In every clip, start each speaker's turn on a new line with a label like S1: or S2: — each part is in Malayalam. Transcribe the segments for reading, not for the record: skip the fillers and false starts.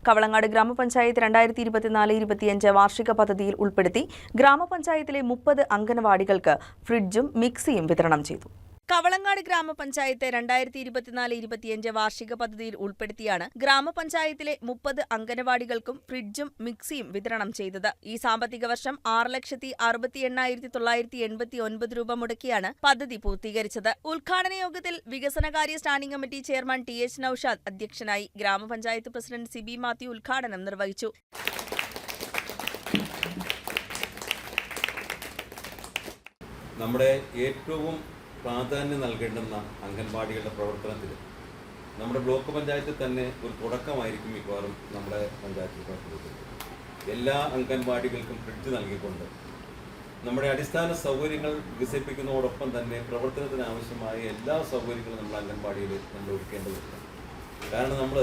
S1: കവളങ്ങാട് ഗ്രാമപഞ്ചായത്ത് 2024-25 വാർഷിക പദ്ധതിയിൽ ഉൾപ്പെടുത്തി ഗ്രാമപഞ്ചായത്തിലെ 30 അംഗനവാടികൾക്ക് ഫ്രിഡ്ജും മിക്സിയും വിതരണം ചെയ്തു. കവളങ്ങാട് ഗ്രാമപഞ്ചായത്ത് 2024-25 വാർഷിക പദ്ധതിയിൽ ഉൾപ്പെടുത്തിയാണ് ഗ്രാമപഞ്ചായത്തിലെ 30 അംഗനവാടികൾക്കും ഫ്രിഡ്ജും മിക്സിയും വിതരണം ചെയ്തത്. ഈ സാമ്പത്തിക വർഷം 6,68,989 രൂപ മുടക്കിയാണ് പദ്ധതി പൂർത്തീകരിച്ചത്. ഉദ്ഘാടന യോഗത്തിൽ വികസനകാര്യ standing committee chairman TH Naushad അധ്യക്ഷനായി. ഗ്രാമപഞ്ചായത്ത് പ്രസിഡന്റ് സിബി മാത്യു ഉദ്ഘാടനം നിർവഹിച്ചു.
S2: നമ്മുടെ ഏറ്റവും പ്രാധാന്യം നൽകേണ്ടുന്ന അംഗൻവാടികളുടെ പ്രവർത്തനത്തിൽ നമ്മുടെ ബ്ലോക്ക് പഞ്ചായത്തിൽ തന്നെ ഒരു തുടക്കമായിരിക്കും മിക്കവാറും നമ്മുടെ പഞ്ചായത്തിൽ പ്രവർത്തിക്കുന്നത്. എല്ലാ അംഗൻവാടികൾക്കും ഫ്രിഡ്ജ് നൽകിക്കൊണ്ട് നമ്മുടെ അടിസ്ഥാന സൗകര്യങ്ങൾ വികസിപ്പിക്കുന്നതോടൊപ്പം തന്നെ പ്രവർത്തനത്തിന് ആവശ്യമായ എല്ലാ സൗകര്യങ്ങളും നമ്മുടെ അംഗൻവാടിയിൽ നമ്മൾ ഒരുക്കേണ്ടതുണ്ട്. കാരണം നമ്മൾ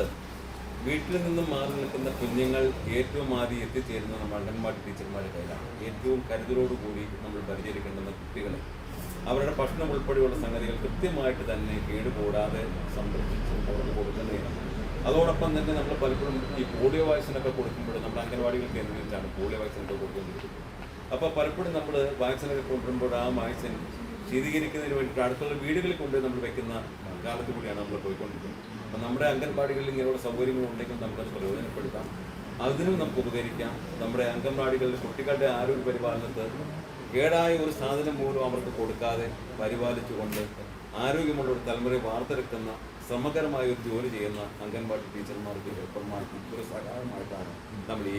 S2: വീട്ടിൽ നിന്നും മാറി നിൽക്കുന്ന കുഞ്ഞുങ്ങൾ ഏറ്റവും ആദ്യം എത്തിച്ചേരുന്ന നമ്മുടെ അംഗൻവാടി ടീച്ചർമാരുടെ കയ്യിലാണ്. ഏറ്റവും കരുതലോടുകൂടി നമ്മൾ പരിചരിക്കേണ്ടുന്ന കുട്ടികളെ അവരുടെ ഭക്ഷണം ഉൾപ്പെടെയുള്ള സംഗതികൾ കൃത്യമായിട്ട് തന്നെ കേടുകൂടാതെ സംരക്ഷിച്ച് തുറന്നു കൊടുക്കുന്നതാണ്. അതോടൊപ്പം തന്നെ നമ്മൾ പലപ്പോഴും ഈ പോളിയോ വാക്സിനൊക്കെ കൊടുക്കുമ്പോൾ നമ്മുടെ അംഗൻവാടികൾ കേന്ദ്രീകരിച്ചാണ് പോളിയോ വാക്സിനൊക്കെ കൊടുത്തുകൊണ്ടിരിക്കുന്നത്. അപ്പോൾ പലപ്പോഴും നമ്മൾ വാക്സിനൊക്കെ കൊണ്ടുവരുമ്പോൾ ആ വാക്സിൻ ശീതീകരിക്കുന്നതിന് വേണ്ടിയിട്ട് അടുത്തുള്ള വീടുകളിൽ കൊണ്ട് നമ്മൾ വെക്കുന്ന കാലത്ത് കൂടിയാണ് നമ്മൾ പോയിക്കൊണ്ടിരിക്കുന്നത്. അപ്പം നമ്മുടെ അംഗൻവാടികളിൽ ഇങ്ങനെയുള്ള സൗകര്യങ്ങളുണ്ടെങ്കിൽ നമുക്കത് പ്രയോജനപ്പെടുത്താം, അതിനും നമുക്ക് ഉപകരിക്കാം. നമ്മുടെ അംഗൻവാടികളിൽ കുട്ടികളുടെ ആരോഗ്യ പരിപാലനത്തിൽ കേടായ ഒരു സാധനം പോലും അവർക്ക് കൊടുക്കാതെ പരിപാലിച്ചുകൊണ്ട് ആരോഗ്യമുള്ള ഒരു തലമുറയെ വാർത്തെടുക്കുന്ന ശ്രമകരമായ ഒരു ജോലി ചെയ്യുന്ന അംഗൻവാടി ടീച്ചർമാർക്ക് ഹെൽപ്പർമാർക്ക് ഒരു സഹായമായിട്ടാണ് നമ്മൾ ഈ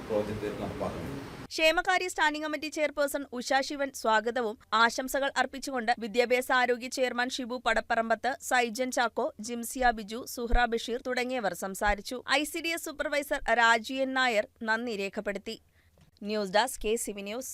S2: പ്രോജക്റ്റ് നടപ്പാക്കുന്നത്.
S1: ക്ഷേമകാര്യ standing committee chairperson Usha Sivan സ്വാഗതവും ആശംസകൾ അർപ്പിച്ചുകൊണ്ട് വിദ്യാഭ്യാസ ആരോഗ്യ ചെയർമാൻ ഷിബു പടപ്പറമ്പത്ത്, സൈജൻ ചാക്കോ, ജിംസിയ ബിജു, സുഹ്ര ബഷീർ തുടങ്ങിയവർ സംസാരിച്ചു. ICDS സൂപ്പർവൈസർ രാജീവൻ നായർ നന്ദി രേഖപ്പെടുത്തി. News desk KCV news.